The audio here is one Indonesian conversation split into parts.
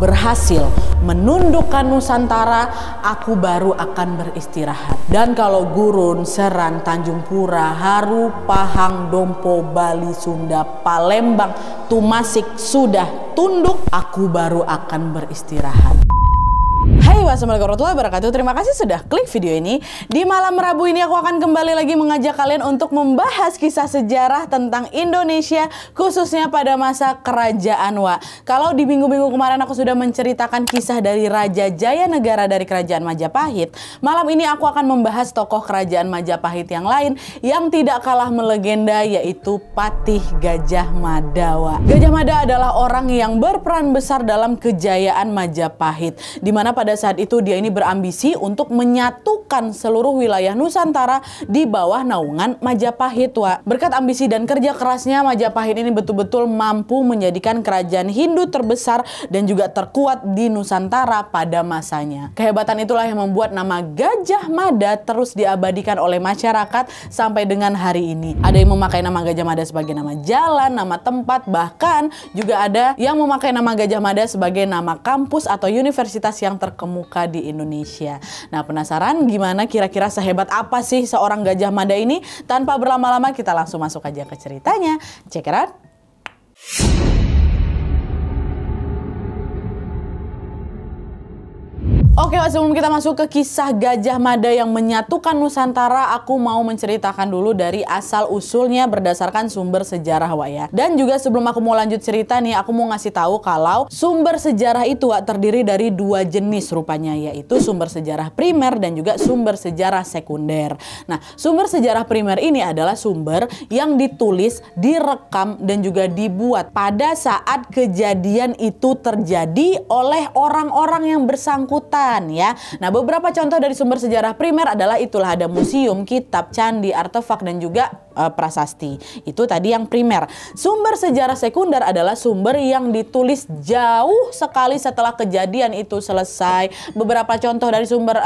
berhasil menundukkan Nusantara, aku baru akan beristirahat. Dan kalau Gurun, Seran, Tanjung Pura, Haru, Pahang, Dompo, Bali, Sunda, Palembang, Tumasik sudah tunduk, aku baru akan beristirahat. Hai, wassalamualaikum warahmatullahi wabarakatuh. Terima kasih sudah klik video ini. Di malam Rabu ini aku akan kembali lagi mengajak kalian untuk membahas kisah sejarah tentang Indonesia, khususnya pada masa Kerajaan Wa. Kalau di minggu-minggu kemarin aku sudah menceritakan kisah dari Raja Jayanegara dari Kerajaan Majapahit, malam ini aku akan membahas tokoh Kerajaan Majapahit yang lain yang tidak kalah melegenda, yaitu Patih Gajah Mada. Wa. Gajah Mada adalah orang yang berperan besar dalam kejayaan Majapahit, di mana pada saat itu dia ini berambisi untuk menyatukan seluruh wilayah Nusantara di bawah naungan Majapahit. Wa. Berkat ambisi dan kerja kerasnya, Majapahit ini betul-betul mampu menjadikan kerajaan Hindu terbesar dan juga terkuat di Nusantara pada masanya. Kehebatan itulah yang membuat nama Gajah Mada terus diabadikan oleh masyarakat sampai dengan hari ini. Ada yang memakai nama Gajah Mada sebagai nama jalan, nama tempat, bahkan juga ada yang memakai nama Gajah Mada sebagai nama kampus atau universitas yang terkemuka di Indonesia. Nah, penasaran gimana kira-kira sehebat apa sih seorang Gajah Mada ini? Tanpa berlama-lama kita langsung masuk aja ke ceritanya. Check it out. Oke, sebelum kita masuk ke kisah Gajah Mada yang menyatukan Nusantara, aku mau menceritakan dulu dari asal-usulnya berdasarkan sumber sejarah, Wak, ya. Dan juga sebelum aku mau lanjut cerita nih, aku mau ngasih tahu kalau sumber sejarah itu, Wak, terdiri dari dua jenis rupanya, yaitu sumber sejarah primer dan juga sumber sejarah sekunder. Nah, sumber sejarah primer ini adalah sumber yang ditulis, direkam, dan juga dibuat pada saat kejadian itu terjadi oleh orang-orang yang bersangkutan. Ya. Nah, beberapa contoh dari sumber sejarah primer adalah itulah ada museum, kitab, candi, artefak, dan juga prasasti. Itu tadi yang primer. Sumber sejarah sekunder adalah sumber yang ditulis jauh sekali setelah kejadian itu selesai. Beberapa contoh dari sumber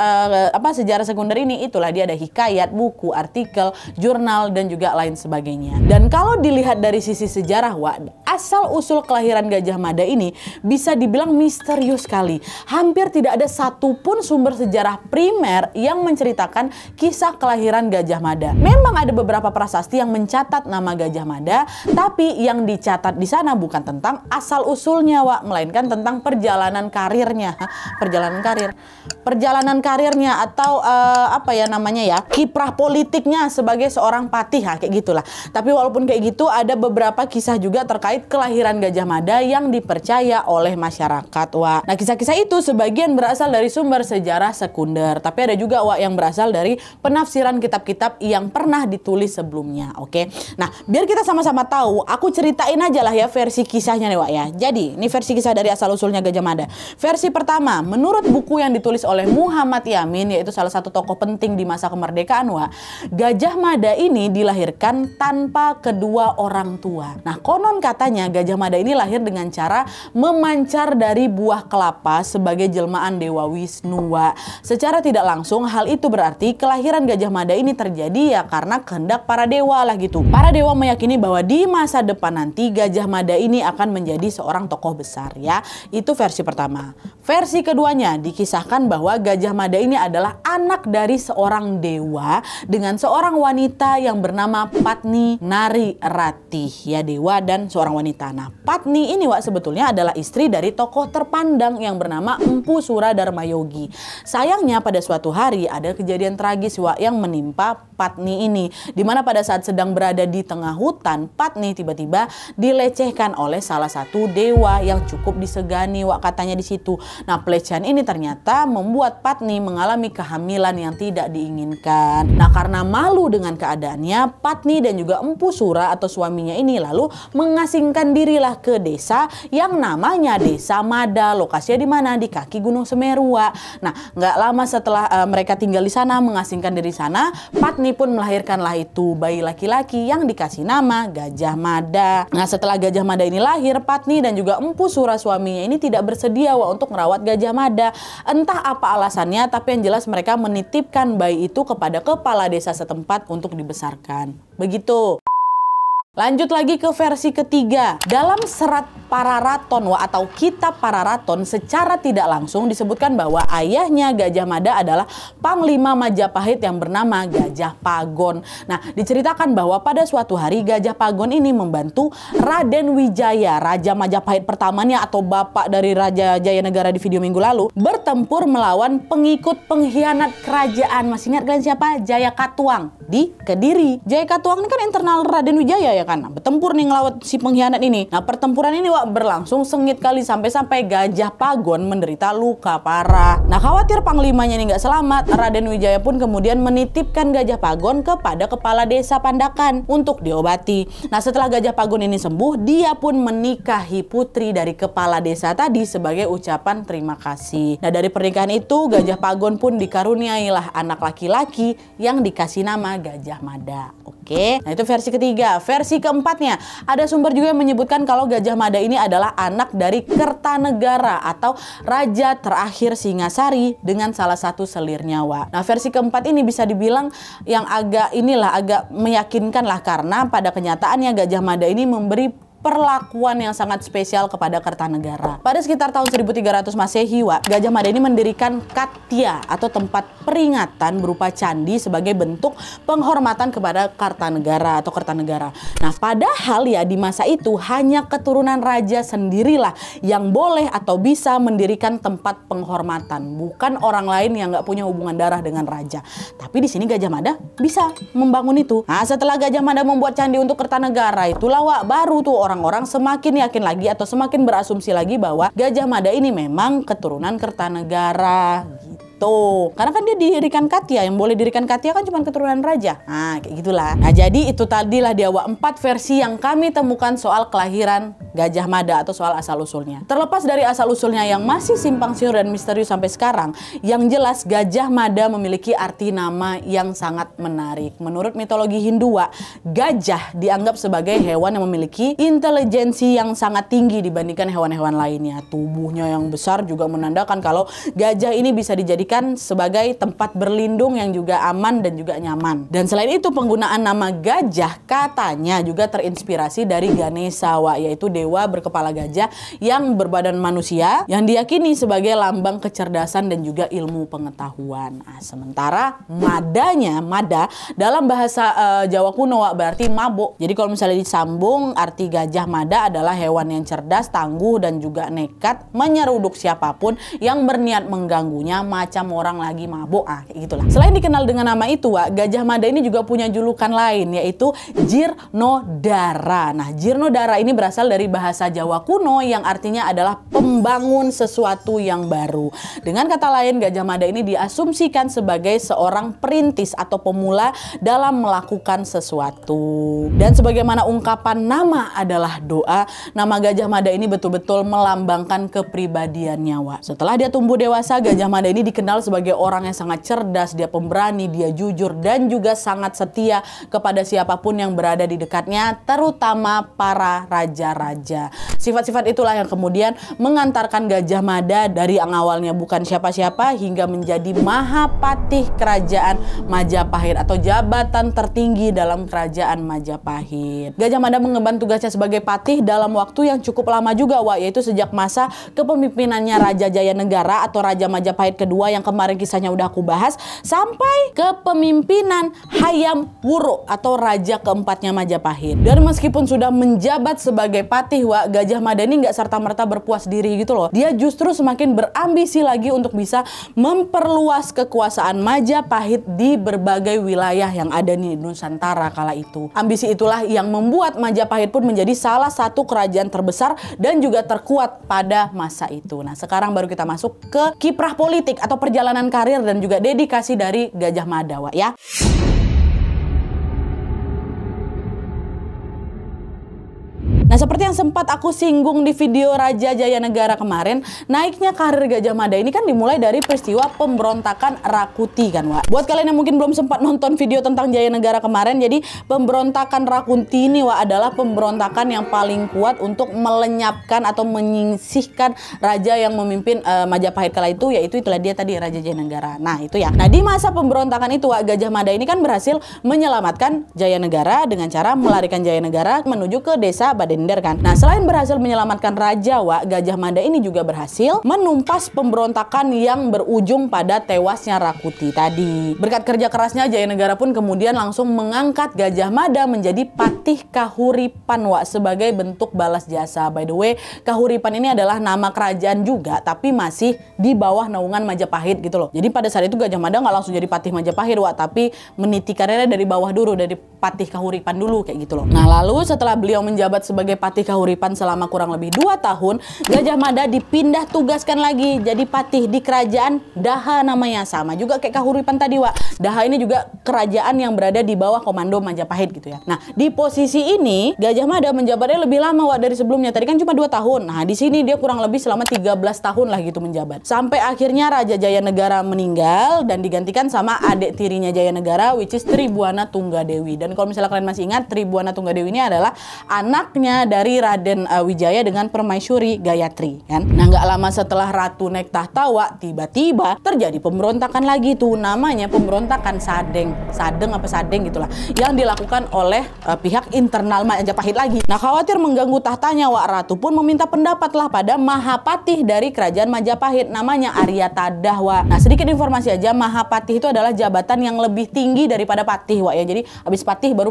sejarah sekunder ini itulah dia ada hikayat, buku, artikel, jurnal, dan juga lain sebagainya. Dan kalau dilihat dari sisi sejarah, Wak, asal usul kelahiran Gajah Mada ini bisa dibilang misterius sekali. Hampir tidak ada satupun sumber sejarah primer yang menceritakan kisah kelahiran Gajah Mada. Memang ada beberapa prasasti yang mencatat nama Gajah Mada, tapi yang dicatat di sana bukan tentang asal usulnya, Wak, melainkan tentang perjalanan karirnya. Perjalanan karirnya atau kiprah politiknya sebagai seorang patih, kayak gitulah. Tapi walaupun kayak gitu, ada beberapa kisah juga terkait kelahiran Gajah Mada yang dipercaya oleh masyarakat, Wak. Nah, kisah-kisah itu sebagian berasal dari sumber sejarah sekunder, tapi ada juga, Wak, yang berasal dari penafsiran kitab-kitab yang pernah ditulis sebelumnya. Oke. Nah, biar kita sama-sama tahu, aku ceritain aja lah ya versi kisahnya nih, Wak, ya. Jadi, ini versi kisah dari asal-usulnya Gajah Mada. Versi pertama, menurut buku yang ditulis oleh Muhammad Yamin, yaitu salah satu tokoh penting di masa kemerdekaan, Wak, Gajah Mada ini dilahirkan tanpa kedua orang tua. Nah, konon katanya Gajah Mada ini lahir dengan cara memancar dari buah kelapa sebagai jelmaan Dewa Wisnu, Wak. Secara tidak langsung, hal itu berarti kelahiran Gajah Mada ini terjadi ya karena kehendak para dewa lah gitu. Para dewa meyakini bahwa di masa depan nanti Gajah Mada ini akan menjadi seorang tokoh besar, ya. Itu versi pertama. Versi keduanya dikisahkan bahwa Gajah Mada ini adalah anak dari seorang dewa dengan seorang wanita yang bernama Patni Nari Ratih, ya, dewa dan seorang wanita. Nah, Patni ini, Wak, sebetulnya adalah istri dari tokoh terpandang yang bernama Empu Suradarmayogi. Sayangnya pada suatu hari ada kejadian tragis, Wak, yang menimpa Patni ini, di mana pada saat sedang berada di tengah hutan, Patni tiba-tiba dilecehkan oleh salah satu dewa yang cukup disegani, Wak, katanya di situ. Nah, pelecehan ini ternyata membuat Patni mengalami kehamilan yang tidak diinginkan. Nah, karena malu dengan keadaannya, Patni dan juga Empu Sura atau suaminya ini lalu mengasingkan dirilah ke desa yang namanya Desa Mada. Lokasinya di mana? Di kaki Gunung Semeru, Wak. Nah, nggak lama setelah mereka tinggal di sana, mengasingkan diri sana, Patni pun melahirkanlah itu bayi laki-laki yang dikasih nama Gajah Mada. Nah, setelah Gajah Mada ini lahir, Patni dan juga Empu Sura suaminya ini tidak bersedia, Wak, untuk merawat Gajah Mada. Entah apa alasannya, tapi yang jelas mereka menitipkan bayi itu kepada kepala desa setempat untuk dibesarkan. Begitu. Lanjut lagi ke versi ketiga. Dalam serat Pararaton atau Kitab Pararaton secara tidak langsung disebutkan bahwa ayahnya Gajah Mada adalah Panglima Majapahit yang bernama Gajah Pagon. Nah, diceritakan bahwa pada suatu hari Gajah Pagon ini membantu Raden Wijaya, Raja Majapahit pertamanya atau bapak dari Raja Jayanegara di video minggu lalu, bertempur melawan pengikut pengkhianat kerajaan. Masih ingat kalian siapa? Jaya Katuang di Kediri. Jaya Katuang ini kan internal Raden Wijaya ya kan. Nah, bertempur nih ngelawat si pengkhianat ini. Nah, pertempuran ini berlangsung sengit kali sampai Gajah Pagon menderita luka parah. Nah, khawatir panglimanya ini nggak selamat, Raden Wijaya pun kemudian menitipkan Gajah Pagon kepada kepala desa Pandakan untuk diobati. Nah, setelah Gajah Pagon ini sembuh, dia pun menikahi putri dari kepala desa tadi sebagai ucapan terima kasih. Nah, dari pernikahan itu Gajah Pagon pun dikaruniailah anak laki-laki yang dikasih nama Gajah Mada. Oke, nah itu versi ketiga. Versi keempatnya, ada sumber juga yang menyebutkan kalau Gajah Mada ini adalah anak dari Kertanegara atau raja terakhir Singasari dengan salah satu selir nyawa. Nah, versi keempat ini bisa dibilang yang agak meyakinkan lah, karena pada kenyataannya Gajah Mada ini memberi perlakuan yang sangat spesial kepada Kertanegara. Pada sekitar tahun 1300 Masehi, Gajah Mada ini mendirikan Katya atau tempat peringatan berupa candi sebagai bentuk penghormatan kepada Kartanegara atau Kertanegara. Nah, padahal ya di masa itu hanya keturunan raja sendirilah yang boleh atau bisa mendirikan tempat penghormatan, bukan orang lain yang nggak punya hubungan darah dengan raja. Tapi di sini Gajah Mada bisa membangun itu. Nah, setelah Gajah Mada membuat candi untuk Kertanegara, itulah baru tuh orang-orang semakin yakin lagi atau semakin berasumsi lagi bahwa Gajah Mada ini memang keturunan Kertanegara gitu. Karena kan dia didirikan Katya, yang boleh dirikan Katya kan cuma keturunan raja. Nah, kayak gitulah. Nah, jadi itu tadilah dia 4 versi yang kami temukan soal kelahiran Gajah Mada atau soal asal-usulnya. Terlepas dari asal-usulnya yang masih simpang siur dan misterius sampai sekarang, yang jelas Gajah Mada memiliki arti nama yang sangat menarik. Menurut mitologi Hindu, gajah dianggap sebagai hewan yang memiliki intelijensi yang sangat tinggi dibandingkan hewan-hewan lainnya. Tubuhnya yang besar juga menandakan kalau gajah ini bisa dijadikan sebagai tempat berlindung yang juga aman dan juga nyaman. Dan selain itu, penggunaan nama gajah katanya juga terinspirasi dari Ganesha, yaitu dewa berkepala gajah yang berbadan manusia yang diyakini sebagai lambang kecerdasan dan juga ilmu pengetahuan. Nah, sementara Mada dalam bahasa Jawa kuno berarti mabuk. Jadi kalau misalnya disambung, arti Gajah Mada adalah hewan yang cerdas, tangguh dan juga nekat menyeruduk siapapun yang berniat mengganggunya, macam orang lagi mabuk. Kayak gitulah. Selain dikenal dengan nama itu, Gajah Mada ini juga punya julukan lain, yaitu Jirnodara. Nah, Jirnodara ini berasal dari bahasa Jawa kuno yang artinya adalah pembangun sesuatu yang baru. Dengan kata lain, Gajah Mada ini diasumsikan sebagai seorang perintis atau pemula dalam melakukan sesuatu. Dan sebagaimana ungkapan nama adalah doa, nama Gajah Mada ini betul-betul melambangkan kepribadiannya. Setelah dia tumbuh dewasa, Gajah Mada ini dikenal sebagai orang yang sangat cerdas, dia pemberani, dia jujur dan juga sangat setia kepada siapapun yang berada di dekatnya, terutama para raja-raja. Sifat-sifat itulah yang kemudian mengantarkan Gajah Mada dari yang awalnya bukan siapa-siapa hingga menjadi Mahapatih Kerajaan Majapahit atau jabatan tertinggi dalam Kerajaan Majapahit. Gajah Mada mengemban tugasnya sebagai patih dalam waktu yang cukup lama juga, yaitu sejak masa kepemimpinannya Raja Jayanegara atau Raja Majapahit kedua yang kemarin kisahnya udah aku bahas, sampai kepemimpinan Hayam Wuruk atau raja keempatnya Majapahit. Dan meskipun sudah menjabat sebagai patih, Gajah Mada ini nggak serta-merta berpuas diri gitu loh. Dia justru semakin berambisi lagi untuk bisa memperluas kekuasaan Majapahit di berbagai wilayah yang ada di Nusantara kala itu. Ambisi itulah yang membuat Majapahit pun menjadi salah satu kerajaan terbesar dan juga terkuat pada masa itu. Nah, sekarang baru kita masuk ke kiprah politik atau perjalanan karir dan juga dedikasi dari Gajah Mada, ya. Nah, seperti yang sempat aku singgung di video Raja Jayanegara kemarin, naiknya karir Gajah Mada ini kan dimulai dari peristiwa pemberontakan Rakuti kan, Buat kalian yang mungkin belum sempat nonton video tentang Jayanegara kemarin, jadi pemberontakan Rakuti ini adalah pemberontakan yang paling kuat untuk melenyapkan atau menyisihkan raja yang memimpin Majapahit kala itu, yaitu itulah dia tadi Raja Jayanegara. Nah, itu ya. Nah, di masa pemberontakan itu, Gajah Mada ini kan berhasil menyelamatkan Jayanegara dengan cara melarikan Jayanegara menuju ke desa Baden kalender kan. Nah, selain berhasil menyelamatkan Raja Wak, Gajah Mada ini juga berhasil menumpas pemberontakan yang berujung pada tewasnya Rakuti tadi. Berkat kerja kerasnya, Jayanegara pun kemudian langsung mengangkat Gajah Mada menjadi Patih Kahuripan Wak sebagai bentuk balas jasa. By the way, Kahuripan ini adalah nama kerajaan juga, tapi masih di bawah naungan Majapahit gitu loh. Jadi pada saat itu Gajah Mada nggak langsung jadi Patih Majapahit Wak, tapi meniti karirnya dari bawah dulu, dari Patih Kahuripan dulu kayak gitu loh. Nah, lalu setelah beliau menjabat sebagai Patih Kahuripan selama kurang lebih 2 tahun, Gajah Mada dipindah tugaskan lagi jadi patih di kerajaan Daha, namanya sama juga kayak Kahuripan tadi Wak. Daha ini juga kerajaan yang berada di bawah komando Majapahit gitu ya. Nah, di posisi ini Gajah Mada menjabatnya lebih lama Wak dari sebelumnya. Tadi kan cuma 2 tahun. Nah, di sini dia kurang lebih selama 13 tahun lah gitu menjabat. Sampai akhirnya Raja Jayanegara meninggal dan digantikan sama adik tirinya Jayanegara, which is Tribuana Tunggadewi. Dan kalau misalnya kalian masih ingat, Tribuana Tunggadewi ini adalah anaknya dari Raden Wijaya dengan Permaisuri Gayatri kan. Nah, nggak lama setelah Ratu naik tahta Wak, tiba-tiba terjadi pemberontakan lagi tuh, namanya pemberontakan Sadeng gitulah, yang dilakukan oleh pihak internal Majapahit lagi. Nah, khawatir mengganggu tahtanya Wak, Ratu pun meminta pendapat lah pada Mahapatih dari kerajaan Majapahit, namanya Arya Tadah Wak. Nah, sedikit informasi aja, Mahapatih itu adalah jabatan yang lebih tinggi daripada patih Wak ya. Jadi habis patih baru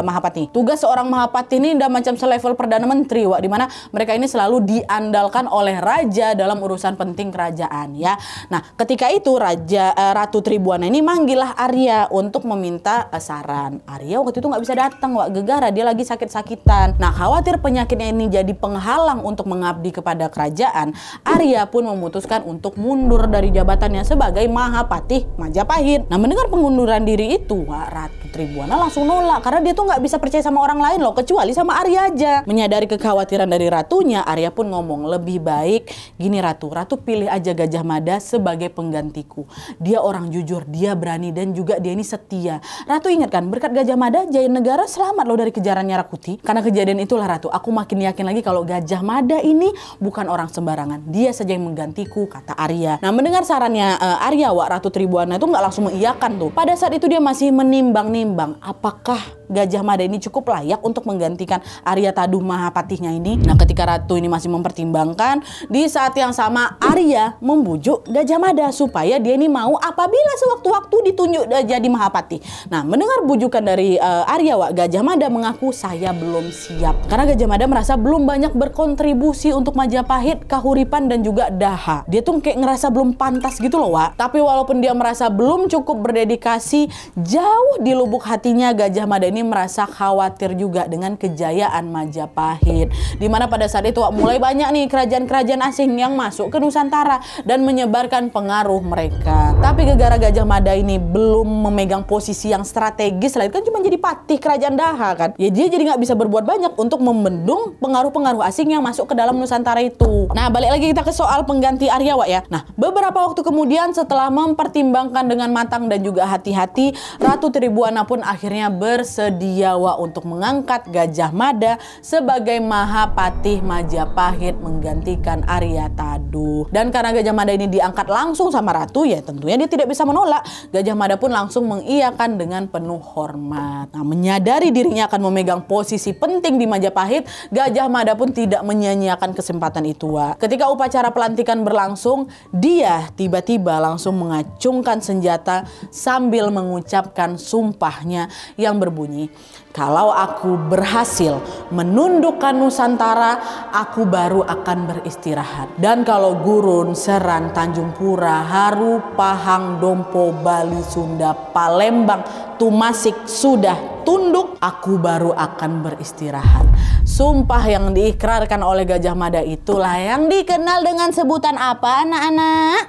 Mahapatih. Tugas seorang Mahapatih ini udah macam selevel Perdana Menteri Wak, dimana mereka ini selalu diandalkan oleh raja dalam urusan penting kerajaan ya. Nah, ketika itu Ratu Tribuana ini manggilah Arya untuk meminta saran. Arya waktu itu nggak bisa datang Wak, gegara dia lagi sakit-sakitan. Nah, khawatir penyakitnya ini jadi penghalang untuk mengabdi kepada kerajaan, Arya pun memutuskan untuk mundur dari jabatannya sebagai Mahapatih Majapahit. Nah, mendengar pengunduran diri itu Wak, Ratu Tribuana langsung nolak karena dia tuh nggak bisa percaya sama orang lain loh, kecuali sama Arya aja. Menyadari kekhawatiran dari ratunya, Arya pun ngomong, lebih baik gini Ratu pilih aja Gajah Mada sebagai penggantiku. Dia orang jujur, dia berani, dan juga dia ini setia. Ratu ingat kan, berkat Gajah Mada Jayanegara selamat loh dari kejarannya Rakuti. Karena kejadian itulah Ratu, aku makin yakin lagi kalau Gajah Mada ini bukan orang sembarangan. Dia saja yang menggantiku, kata Arya. Nah, mendengar sarannya Arya Wak, Ratu Tribuana itu nggak langsung mengiyakan tuh. Pada saat itu dia masih menimbang-nimbang apakah Gajah Mada ini cukup layak untuk menggantikan Arya Taduh Mahapatihnya ini. Nah, ketika Ratu ini masih mempertimbangkan, di saat yang sama Arya membujuk Gajah Mada supaya dia ini mau apabila sewaktu-waktu ditunjuk jadi Mahapatih. Nah, mendengar bujukan dari Arya Wak, Gajah Mada mengaku saya belum siap. Karena Gajah Mada merasa belum banyak berkontribusi untuk Majapahit, Kahuripan, dan juga Daha. Dia tuh kayak ngerasa belum pantas gitu loh Wak. Tapi walaupun dia merasa belum cukup berdedikasi, jauh di lubuk hatinya Gajah Mada ini merasa khawatir juga dengan kejayaan Majapahit. Dimana pada saat itu Wak, mulai banyak nih kerajaan-kerajaan asing yang masuk ke Nusantara dan menyebarkan pengaruh mereka. Tapi gara-gara Gajah Mada ini belum memegang posisi yang strategis lah, itu kan cuma jadi patih kerajaan Daha kan. Ya dia jadi nggak bisa berbuat banyak untuk membendung pengaruh-pengaruh asing yang masuk ke dalam Nusantara itu. Nah, balik lagi kita ke soal pengganti Arya Wak ya. Nah, beberapa waktu kemudian setelah mempertimbangkan dengan matang dan juga hati-hati, Ratu Tribuana pun akhirnya bersedia Wak untuk mengangkat Gajah Mada sebagai Mahapatih Majapahit menggantikan Arya Taduh. Dan karena Gajah Mada ini diangkat langsung sama Ratu, ya tentunya dia tidak bisa menolak. Gajah Mada pun langsung mengiyakan dengan penuh hormat. Nah, menyadari dirinya akan memegang posisi penting di Majapahit, Gajah Mada pun tidak menyia-nyiakan kesempatan itu Wak. Ketika upacara pelantikan berlangsung, dia tiba-tiba langsung mengacungkan senjata sambil mengucapkan sumpahnya yang berbunyi, kalau aku berhasil menundukkan Nusantara, aku baru akan beristirahat. Dan kalau Gurun, Seran, Tanjung Pura, Haru, Pahang, Dompo, Bali, Sunda, Palembang, Tumasik sudah tunduk, aku baru akan beristirahat. Sumpah yang diikrarkan oleh Gajah Mada itulah yang dikenal dengan sebutan apa, anak-anak?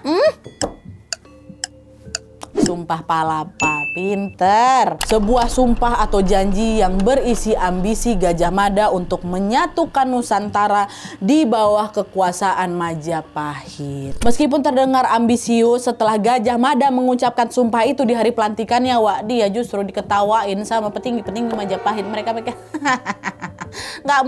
Sumpah Palapa. Pinter. Sebuah sumpah atau janji yang berisi ambisi Gajah Mada untuk menyatukan Nusantara di bawah kekuasaan Majapahit. Meskipun terdengar ambisius, setelah Gajah Mada mengucapkan sumpah itu di hari pelantikannya Wak, dia justru diketawain sama petinggi-petinggi Majapahit. Mereka nggak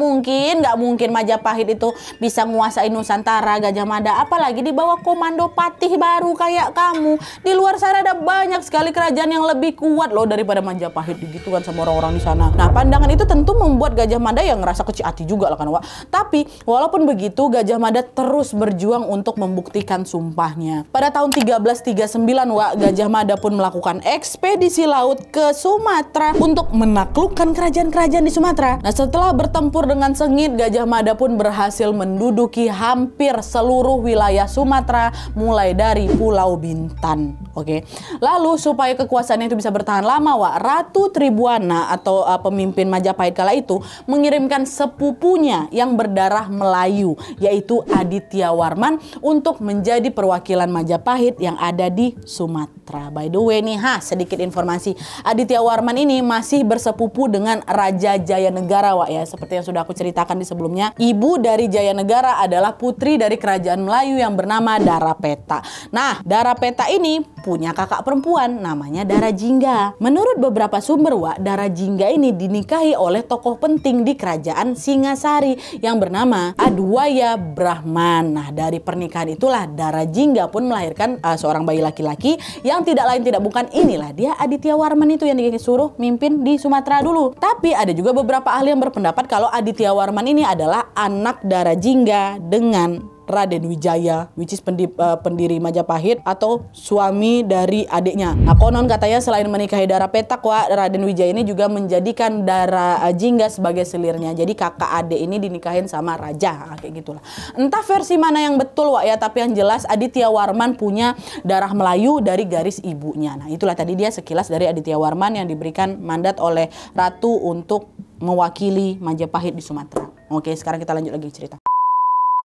mungkin Majapahit itu bisa nguasain Nusantara, Gajah Mada, apalagi di bawah komando patih baru kayak kamu. Di luar sana ada banyak sekali kerajaan yang lebih kuat loh daripada Majapahit gitu kan sama orang-orang di sana. Nah, pandangan itu tentu membuat Gajah Mada yang ngerasa kecil hati juga lah kan, Wak. Tapi walaupun begitu, Gajah Mada terus berjuang untuk membuktikan sumpahnya. Pada tahun 1339, Wak, Gajah Mada pun melakukan ekspedisi laut ke Sumatera untuk menaklukkan kerajaan-kerajaan di Sumatera. Nah, setelah bertempur dengan sengit, Gajah Mada pun berhasil menduduki hampir seluruh wilayah Sumatera mulai dari Pulau Bintan. Oke. Lalu supaya kekuasaannya itu bisa bertahan lama, Wak, Ratu Tribuana atau pemimpin Majapahit kala itu mengirimkan sepupunya yang berdarah Melayu, yaitu Aditya Warman, untuk menjadi perwakilan Majapahit yang ada di Sumatera. By the way nih, sedikit informasi. Aditya Warman ini masih bersepupu dengan Raja Jayanegara, Wak, ya. Seperti yang sudah aku ceritakan di sebelumnya. Ibu dari Jayanegara adalah putri dari kerajaan Melayu yang bernama Darapeta. Nah, Darapeta ini punya kakak perempuan namanya Darajingga. Menurut beberapa sumber, Wak, Darajingga ini dinikahi oleh tokoh penting di kerajaan Singasari yang bernama Adwaya Brahman. Nah, dari pernikahan itulah Darajingga pun melahirkan seorang bayi laki-laki yang tidak lain tidak bukan inilah dia Aditya Warman itu yang disuruh mimpin di Sumatera dulu. Tapi ada juga beberapa ahli yang berpendapat kalau Aditya Warman ini adalah anak Darajingga dengan Raden Wijaya, which is pendiri Majapahit atau suami dari adiknya. Nah, konon katanya selain menikahi Darapeta, Wak, Raden Wijaya ini juga menjadikan Darajingga sebagai selirnya. Jadi kakak adik ini dinikahin sama raja, kayak gitulah. Entah versi mana yang betul, Wak, ya, tapi yang jelas Aditya Warman punya darah Melayu dari garis ibunya. Nah, itulah tadi dia sekilas dari Aditya Warman yang diberikan mandat oleh ratu untuk mewakili Majapahit di Sumatera. Oke, sekarang kita lanjut lagi cerita.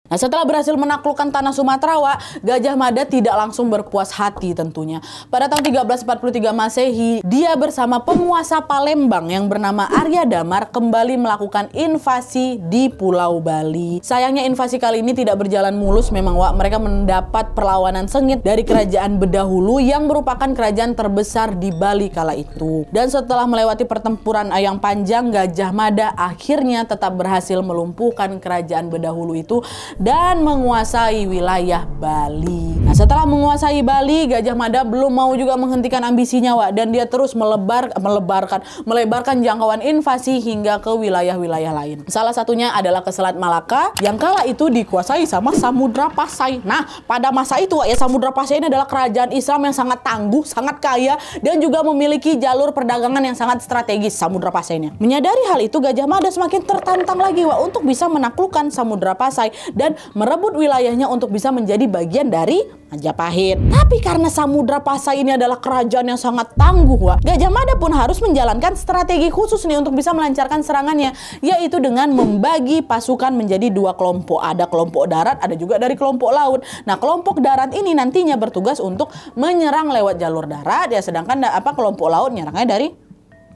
Nah, setelah berhasil menaklukkan tanah Sumatera, Wak, Gajah Mada tidak langsung berpuas hati tentunya. Pada tahun 1343 Masehi, dia bersama penguasa Palembang yang bernama Arya Damar kembali melakukan invasi di Pulau Bali. Sayangnya invasi kali ini tidak berjalan mulus memang, Wak. Mereka mendapat perlawanan sengit dari kerajaan Bedahulu yang merupakan kerajaan terbesar di Bali kala itu. Dan setelah melewati pertempuran yang panjang, Gajah Mada akhirnya tetap berhasil melumpuhkan kerajaan Bedahulu itu dan menguasai wilayah Bali. Nah, setelah menguasai Bali, Gajah Mada belum mau juga menghentikan ambisinya, Wak, dan dia terus melebarkan jangkauan invasi hingga ke wilayah-wilayah lain. Salah satunya adalah ke Selat Malaka yang kala itu dikuasai sama Samudra Pasai. Nah, pada masa itu, Wak, ya, Samudra Pasai ini adalah kerajaan Islam yang sangat tangguh, sangat kaya, dan juga memiliki jalur perdagangan yang sangat strategis. Samudra Pasainya. Menyadari hal itu, Gajah Mada semakin tertantang lagi, Wak, untuk bisa menaklukkan Samudra Pasai dan merebut wilayahnya untuk bisa menjadi bagian dari Majapahit. Tapi karena Samudra Pasai ini adalah kerajaan yang sangat tangguh, Wak, Gajah Mada pun harus menjalankan strategi khusus nih untuk bisa melancarkan serangannya, yaitu dengan membagi pasukan menjadi dua kelompok. Ada kelompok darat, ada juga dari kelompok laut. Nah, kelompok darat ini nantinya bertugas untuk menyerang lewat jalur darat, ya, sedangkan kelompok laut nyerangnya dari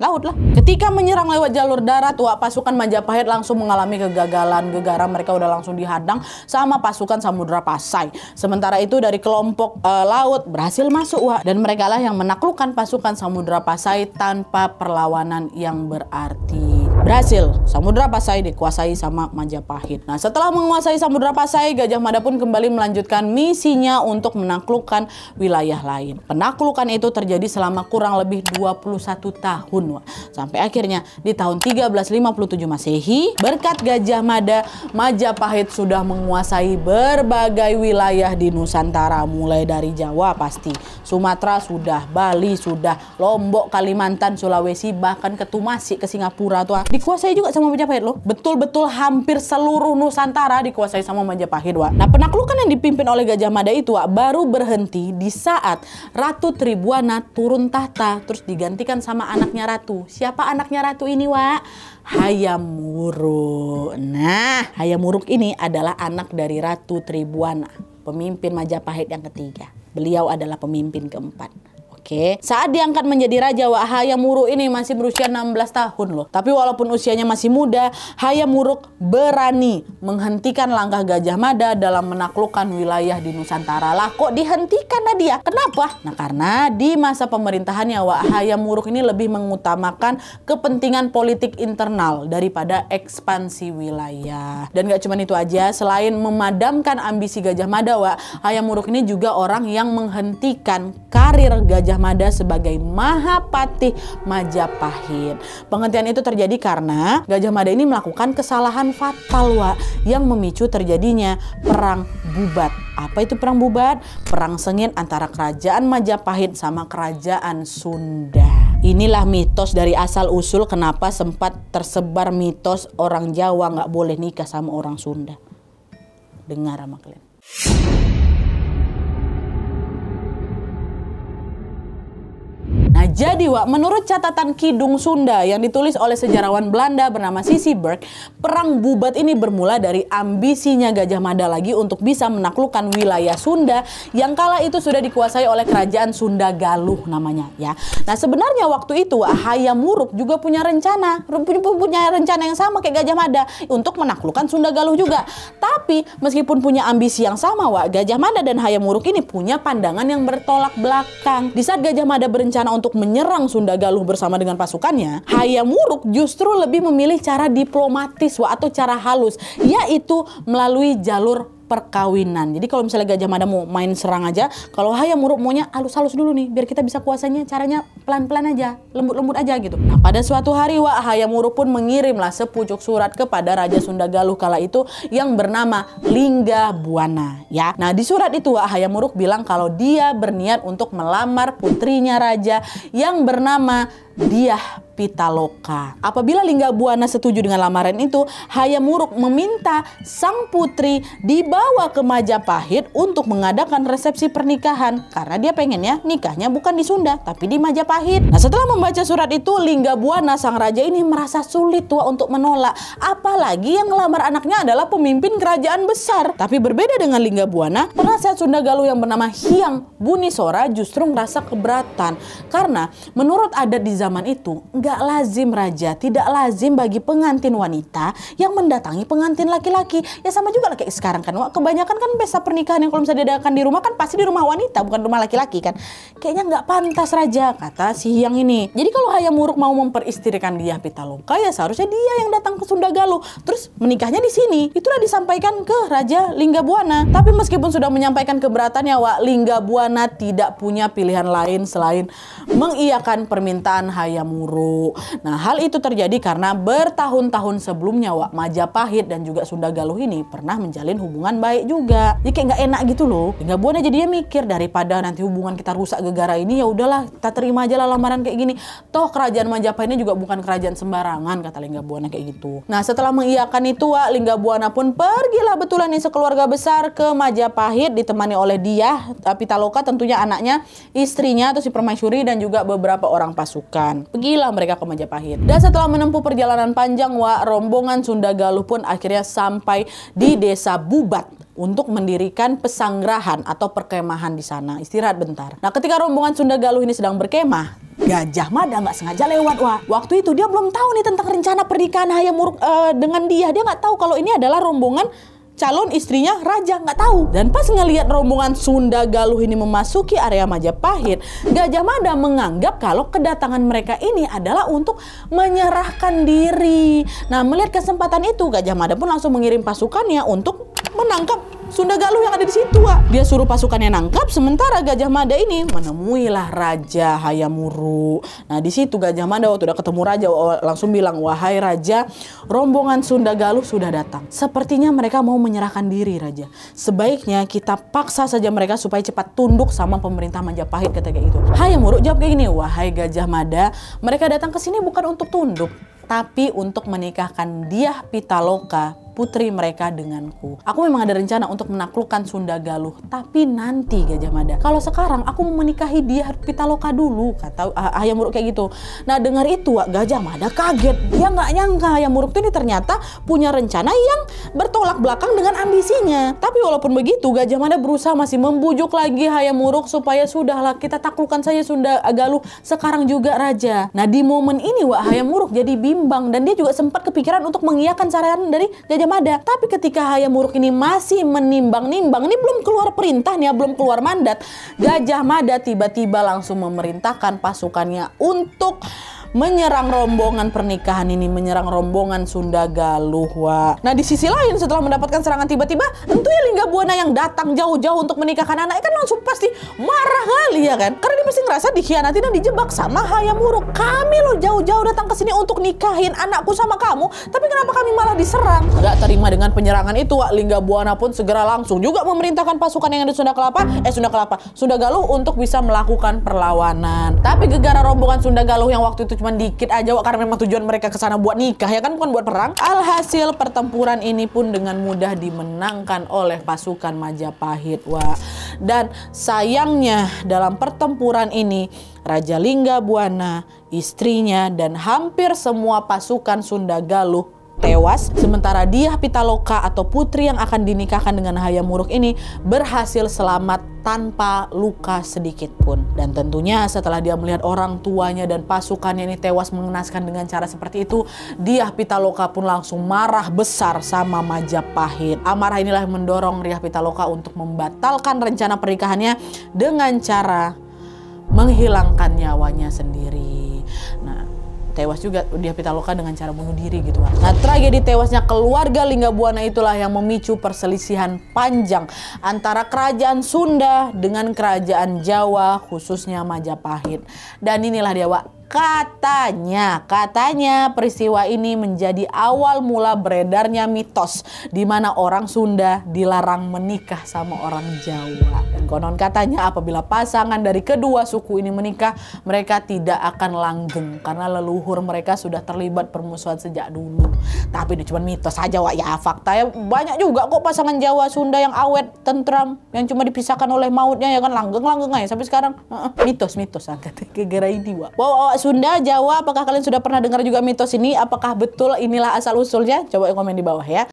laut lah. Ketika menyerang lewat jalur darat, Wak, pasukan Majapahit langsung mengalami kegagalan. Mereka udah langsung dihadang sama pasukan Samudra Pasai. Sementara itu dari kelompok laut berhasil masuk, Wak, dan mereka lah yang menaklukkan pasukan Samudra Pasai tanpa perlawanan yang berarti. Berhasil, Samudra Pasai dikuasai sama Majapahit. Nah, setelah menguasai Samudra Pasai, Gajah Mada pun kembali melanjutkan misinya untuk menaklukkan wilayah lain. Penaklukan itu terjadi selama kurang lebih 21 tahun. Sampai akhirnya di tahun 1357 Masehi, berkat Gajah Mada, Majapahit sudah menguasai berbagai wilayah di Nusantara, mulai dari Jawa pasti, Sumatera sudah, Bali sudah, Lombok, Kalimantan, Sulawesi, bahkan ke Tumasi, ke Singapura tuh dikuasai juga sama Majapahit loh. Betul-betul hampir seluruh Nusantara dikuasai sama Majapahit, Wak. Nah, penaklukan yang dipimpin oleh Gajah Mada itu, Wak, baru berhenti di saat Ratu Tribuana turun tahta terus digantikan sama anaknya Ratu. Siapa anaknya Ratu ini, Wak? Hayam Wuruk. Nah, Hayam Wuruk ini adalah anak dari Ratu Tribuana, pemimpin Majapahit yang ketiga. Beliau adalah pemimpin keempat. Oke, saat diangkat menjadi raja, Wak, Hayam Wuruk ini masih berusia 16 tahun loh. Tapi walaupun usianya masih muda, Hayam Wuruk berani menghentikan langkah Gajah Mada dalam menaklukkan wilayah di Nusantara. Lah, kok dihentikan dia? Kenapa? Nah, karena di masa pemerintahannya, Wak, Hayam Wuruk ini lebih mengutamakan kepentingan politik internal daripada ekspansi wilayah. Dan gak cuma itu aja, selain memadamkan ambisi Gajah Mada, Wak, Hayam Wuruk ini juga orang yang menghentikan karir Gajah Mada sebagai Mahapatih Majapahit. Penghentian itu terjadi karena Gajah Mada ini melakukan kesalahan fatal, Wak, yang memicu terjadinya Perang Bubat. Apa itu Perang Bubat? Perang sengit antara Kerajaan Majapahit sama Kerajaan Sunda. Inilah mitos dari asal usul kenapa sempat tersebar mitos orang Jawa nggak boleh nikah sama orang Sunda. Dengar sama kalian. Nah jadi Wak, menurut catatan Kidung Sunda yang ditulis oleh sejarawan Belanda bernama C.C. Burke, Perang Bubat ini bermula dari ambisinya Gajah Mada lagi untuk bisa menaklukkan wilayah Sunda yang kala itu sudah dikuasai oleh Kerajaan Sunda Galuh namanya ya. Nah sebenarnya waktu itu Hayam Wuruk juga punya rencana yang sama kayak Gajah Mada untuk menaklukkan Sunda Galuh juga. Tapi meskipun punya ambisi yang sama, Wak, Gajah Mada dan Hayam Wuruk ini punya pandangan yang bertolak belakang. Di saat Gajah Mada berencana untuk menyerang Sunda Galuh bersama dengan pasukannya, Hayam Wuruk justru lebih memilih cara diplomatis, Wak, atau cara halus, yaitu melalui jalur perkawinan. Jadi kalau misalnya Gajah Mada mau main serang aja, kalau Hayam Wuruk maunya halus-halus dulu nih, biar kita bisa kuasanya caranya pelan-pelan aja, lembut-lembut aja gitu. Nah pada suatu hari, Wak, Hayam Wuruk pun mengirimlah sepucuk surat kepada Raja Sunda Galuh kala itu yang bernama Lingga Buana ya. Nah di surat itu, Wak, Hayam Wuruk bilang kalau dia berniat untuk melamar putrinya raja yang bernama Dyah Pitaloka. Apabila Lingga Buana setuju dengan lamaran itu, Hayam Wuruk meminta sang putri dibawa ke Majapahit untuk mengadakan resepsi pernikahan karena dia pengennya nikahnya bukan di Sunda tapi di Majapahit. Nah setelah membaca surat itu, Lingga Buana sang raja ini merasa sulit, Wak, untuk menolak, apalagi yang ngelamar anaknya adalah pemimpin kerajaan besar. Tapi berbeda dengan Lingga Buana, penasihat Sunda Galuh yang bernama Hyang Bunisora justru merasa keberatan karena menurut adat di zaman itu nggak lazim raja, tidak lazim bagi pengantin wanita yang mendatangi pengantin laki-laki. Ya sama juga lah kayak sekarang kan, Wak, kebanyakan kan pesta pernikahan yang kalau misalnya diadakan di rumah kan pasti di rumah wanita bukan rumah laki-laki kan. Kayaknya nggak pantas raja, kata si Hyang ini. Jadi kalau Hayam Wuruk mau memperistrikan Dyah Pitaloka ya seharusnya dia yang datang ke Sunda Galuh, terus menikahnya di sini. Itulah disampaikan ke Raja Lingga Buana. Tapi meskipun sudah menyampaikan keberatannya, Wak, Lingga Buana tidak punya pilihan lain selain mengiyakan permintaan Hayam Wuruk. Nah hal itu terjadi karena bertahun-tahun sebelumnya, Wak, Majapahit dan juga Sunda Galuh ini pernah menjalin hubungan baik juga. Jadi kayak nggak enak gitu loh. Lingga Buana jadinya mikir daripada nanti hubungan kita rusak gegara ini, ya udahlah kita terima aja lah lamaran kayak gini. Toh kerajaan Majapahit ini juga bukan kerajaan sembarangan, kata Lingga Buana kayak gitu. Nah setelah mengiyakan itu, Wak, Lingga Buana pun pergilah betulan nih sekeluarga besar ke Majapahit ditemani oleh Dyah Pitaloka, tentunya anaknya, istrinya atau si Permaisuri dan juga beberapa orang pasukan. Pergilah mereka ke Majapahit. Dan setelah menempuh perjalanan panjang, Wak, rombongan Sunda Galuh pun akhirnya sampai di desa Bubat untuk mendirikan pesanggrahan atau perkemahan di sana, istirahat bentar. Nah ketika rombongan Sunda Galuh ini sedang berkemah, Gajah Mada nggak sengaja lewat, Wak. Waktu itu dia belum tahu nih tentang rencana pernikahan Hayam Wuruk dengan Dyah. Dia nggak tahu kalau ini adalah rombongan calon istrinya raja, nggak tahu. Dan pas ngelihat rombongan Sunda Galuh ini memasuki area Majapahit, Gajah Mada menganggap kalau kedatangan mereka ini adalah untuk menyerahkan diri. Nah melihat kesempatan itu, Gajah Mada pun langsung mengirim pasukannya untuk menangkap Sunda Galuh yang ada di situ, Wak. Dia suruh pasukannya nangkap, sementara Gajah Mada ini menemuilah Raja Hayam Wuruk. Nah di situ Gajah Mada waktu udah ketemu raja langsung bilang, "Wahai raja, rombongan Sunda Galuh sudah datang. Sepertinya mereka mau menyerahkan diri, raja. Sebaiknya kita paksa saja mereka supaya cepat tunduk sama pemerintah Majapahit," kata kayak gitu. Hayam Wuruk jawab kayak gini, "Wahai Gajah Mada, mereka datang ke sini bukan untuk tunduk, tapi untuk menikahkan Dyah Pitaloka, putri mereka, denganku. Aku memang ada rencana untuk menaklukkan Sunda Galuh, tapi nanti, Gajah Mada. Kalau sekarang aku mau menikahi Dyah Pitaloka dulu," kata Hayam Wuruk kayak gitu. Nah dengar itu, Gajah Mada kaget. Dia nggak nyangka Hayam Wuruk ini ternyata punya rencana yang bertolak belakang dengan ambisinya. Tapi walaupun begitu, Gajah Mada berusaha masih membujuk lagi Hayam Wuruk supaya sudahlah kita taklukkan saja Sunda Galuh sekarang juga, raja. Nah di momen ini, Hayam Wuruk jadi bimbang dan dia juga sempat kepikiran untuk mengiyakan saran dari Gajah Mada. Tapi ketika Hayam Wuruk ini masih menimbang-nimbang, ini belum keluar perintah nih, belum keluar mandat, Gajah Mada tiba-tiba langsung memerintahkan pasukannya untuk menyerang rombongan pernikahan ini, menyerang rombongan Sunda Galuh, Wak. Nah, di sisi lain setelah mendapatkan serangan tiba-tiba, tentu ya Linggabuana yang datang jauh-jauh untuk menikahkan anaknya kan langsung pasti marah kali ya kan. Karena dia mesti ngerasa dikhianati dan dijebak sama Hayam Wuruk. Kami loh jauh-jauh datang ke sini untuk nikahin anakku sama kamu, tapi kenapa kami malah diserang? Gak terima dengan penyerangan itu, Wak, Linggabuana pun segera langsung juga memerintahkan pasukan yang ada di Sunda Galuh untuk bisa melakukan perlawanan. Tapi gegara rombongan Sunda Galuh yang waktu itu cuma dikit aja, Wak, karena memang tujuan mereka ke sana buat nikah ya kan, bukan buat perang. Alhasil pertempuran ini pun dengan mudah dimenangkan oleh pasukan Majapahit, Wak. Dan sayangnya dalam pertempuran ini Raja Linggabuana, istrinya, dan hampir semua pasukan Sunda Galuh tewas, sementara Dyah Pitaloka atau putri yang akan dinikahkan dengan Hayam Wuruk ini berhasil selamat tanpa luka sedikit pun. Dan tentunya setelah dia melihat orang tuanya dan pasukannya ini tewas mengenaskan dengan cara seperti itu, Dyah Pitaloka pun langsung marah besar sama Majapahit. Amarah inilah yang mendorong Dyah Pitaloka untuk membatalkan rencana pernikahannya dengan cara menghilangkan nyawanya sendiri. Nah, tewas juga Dyah Pitaloka dengan cara bunuh diri gitu. Nah, tragedi tewasnya keluarga Linggabuana itulah yang memicu perselisihan panjang antara kerajaan Sunda dengan kerajaan Jawa, khususnya Majapahit. Dan inilah dia, Wak, katanya peristiwa ini menjadi awal mula beredarnya mitos di mana orang Sunda dilarang menikah sama orang Jawa. Dan konon katanya apabila pasangan dari kedua suku ini menikah, mereka tidak akan langgeng karena leluhur mereka sudah terlibat permusuhan sejak dulu. Tapi ini cuma mitos aja, Wak, ya. Fakta ya banyak juga kok pasangan Jawa Sunda yang awet, tentram, yang cuma dipisahkan oleh mautnya ya kan, langgeng aja sampai sekarang. Mitos angkat gara-gara ini, Wak. Wow, Sunda, Jawa, apakah kalian sudah pernah dengar juga mitos ini? Apakah betul inilah asal-usulnya? Coba komen di bawah ya.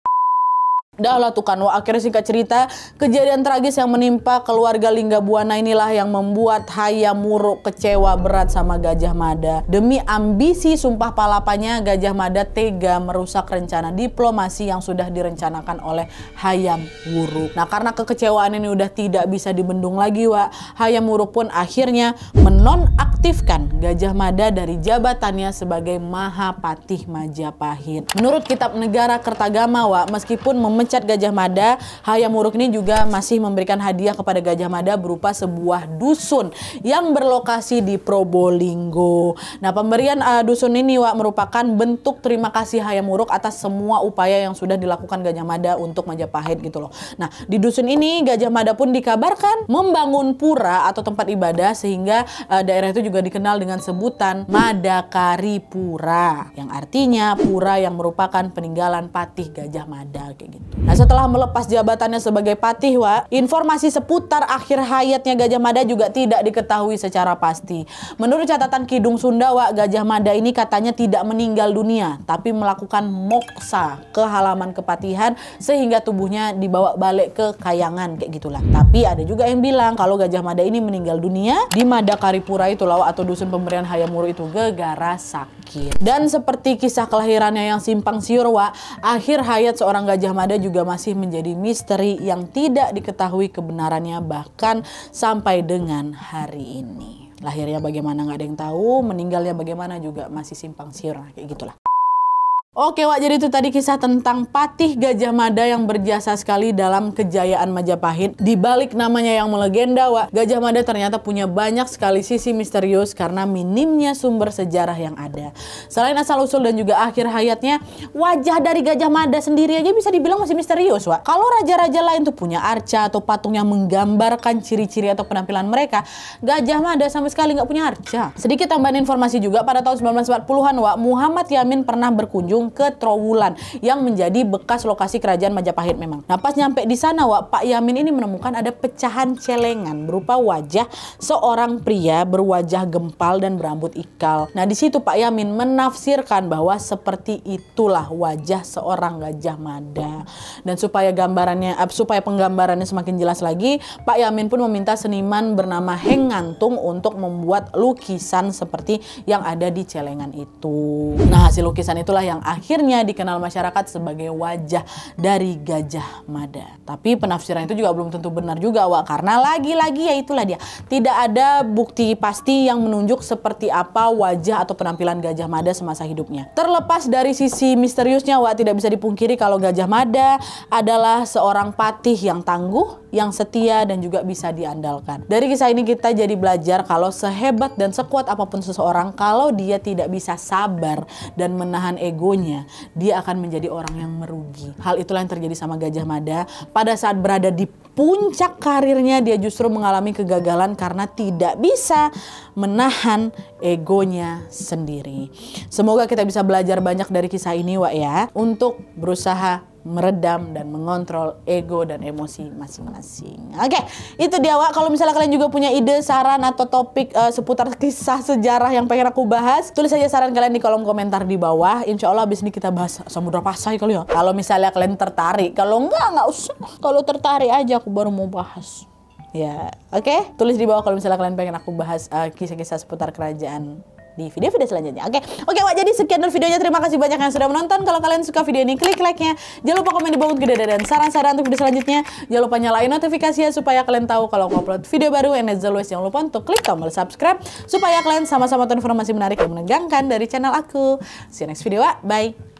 Dah lah tuh kan, Wak, akhirnya singkat cerita, kejadian tragis yang menimpa keluarga Linggabuana inilah yang membuat Hayam Wuruk kecewa berat sama Gajah Mada. Demi ambisi sumpah palapanya, Gajah Mada tega merusak rencana diplomasi yang sudah direncanakan oleh Hayam Wuruk. Nah, karena kekecewaan ini udah tidak bisa dibendung lagi, Wak, Hayam Wuruk pun akhirnya menonaktifkan Gajah Mada dari jabatannya sebagai Mahapatih Majapahit. Menurut Kitab Negara Kertagama, Wak, meskipun memecat Gajah Mada, Hayam Wuruk ini juga masih memberikan hadiah kepada Gajah Mada berupa sebuah dusun yang berlokasi di Probolinggo. Nah, pemberian dusun ini, Wak, merupakan bentuk terima kasih Hayam Wuruk atas semua upaya yang sudah dilakukan Gajah Mada untuk Majapahit gitu loh. Nah, di dusun ini Gajah Mada pun dikabarkan membangun pura atau tempat ibadah sehingga daerah itu juga dikenal dengan sebutan Madakaripura, yang artinya pura yang merupakan peninggalan patih Gajah Mada kayak gitu. Nah, setelah melepas jabatannya sebagai patih, Wak, informasi seputar akhir hayatnya Gajah Mada juga tidak diketahui secara pasti. Menurut catatan Kidung Sunda, Wak, Gajah Mada ini katanya tidak meninggal dunia, tapi melakukan moksa ke halaman kepatihan sehingga tubuhnya dibawa balik ke Kayangan kayak gitulah. Tapi ada juga yang bilang kalau Gajah Mada ini meninggal dunia di Madakaripura itu, Wak, atau dusun pemberian Hayam Wuruk itu gegara sakit. Dan seperti kisah kelahirannya yang simpang siur, Wak, akhir hayat seorang Gajah Mada juga masih menjadi misteri yang tidak diketahui kebenarannya bahkan sampai dengan hari ini. Lahirnya bagaimana nggak ada yang tahu, meninggalnya bagaimana juga masih simpang siur, kayak gitulah. Oke, Wak, jadi itu tadi kisah tentang Patih Gajah Mada yang berjasa sekali dalam kejayaan Majapahit. Di balik namanya yang melegenda, Wak, Gajah Mada ternyata punya banyak sekali sisi misterius karena minimnya sumber sejarah yang ada. Selain asal-usul dan juga akhir hayatnya, wajah dari Gajah Mada sendiri aja bisa dibilang masih misterius, Wak. Kalau raja-raja lain tuh punya arca atau patung yang menggambarkan ciri-ciri atau penampilan mereka, Gajah Mada sama sekali nggak punya arca. Sedikit tambahan informasi juga, pada tahun 1940-an, Wak, Muhammad Yamin pernah berkunjung ke Trowulan yang menjadi bekas lokasi kerajaan Majapahit memang. Nah, pas nyampe di sana, Wak, Pak Yamin ini menemukan ada pecahan celengan berupa wajah seorang pria berwajah gempal dan berambut ikal. Nah, di situ Pak Yamin menafsirkan bahwa seperti itulah wajah seorang Gajah Mada. Dan supaya penggambarannya semakin jelas lagi, Pak Yamin pun meminta seniman bernama Heng Ngantung untuk membuat lukisan seperti yang ada di celengan itu. Nah, hasil lukisan itulah yang akhirnya dikenal masyarakat sebagai wajah dari Gajah Mada. Tapi penafsiran itu juga belum tentu benar juga, Wak, karena lagi-lagi ya itulah dia, tidak ada bukti pasti yang menunjuk seperti apa wajah atau penampilan Gajah Mada semasa hidupnya. Terlepas dari sisi misteriusnya, Wak, tidak bisa dipungkiri kalau Gajah Mada adalah seorang patih yang tangguh, yang setia, dan juga bisa diandalkan. Dari kisah ini kita jadi belajar kalau sehebat dan sekuat apapun seseorang, kalau dia tidak bisa sabar dan menahan egonya, dia akan menjadi orang yang merugi. Hal itulah yang terjadi sama Gajah Mada. Pada saat berada di puncak karirnya, dia justru mengalami kegagalan karena tidak bisa menahan egonya sendiri. Semoga kita bisa belajar banyak dari kisah ini, Wak, ya, untuk berusaha meredam dan mengontrol ego dan emosi masing-masing. Oke, itu dia, Wak. Kalau misalnya kalian juga punya ide, saran, atau topik seputar kisah sejarah yang pengen aku bahas, tulis aja saran kalian di kolom komentar di bawah. Insya Allah abis ini kita bahas Samudra Pasai kali ya. Kalau misalnya kalian tertarik, kalau nggak usah. Kalau tertarik aja aku baru mau bahas. Ya, oke. Tulis di bawah kalau misalnya kalian pengen aku bahas kisah-kisah seputar kerajaan di video-video selanjutnya. Oke, Wak, jadi sekian dulu videonya. Terima kasih banyak yang sudah menonton. Kalau kalian suka video ini, klik like-nya. Jangan lupa komen di bawah untuk ide dan saran-saran untuk video selanjutnya. Jangan lupa nyalain notifikasinya supaya kalian tahu kalau aku upload video baru. And as always, jangan lupa untuk klik tombol subscribe supaya kalian sama-sama tahu informasi menarik dan menegangkan dari channel aku. See you next video, Wak. Bye.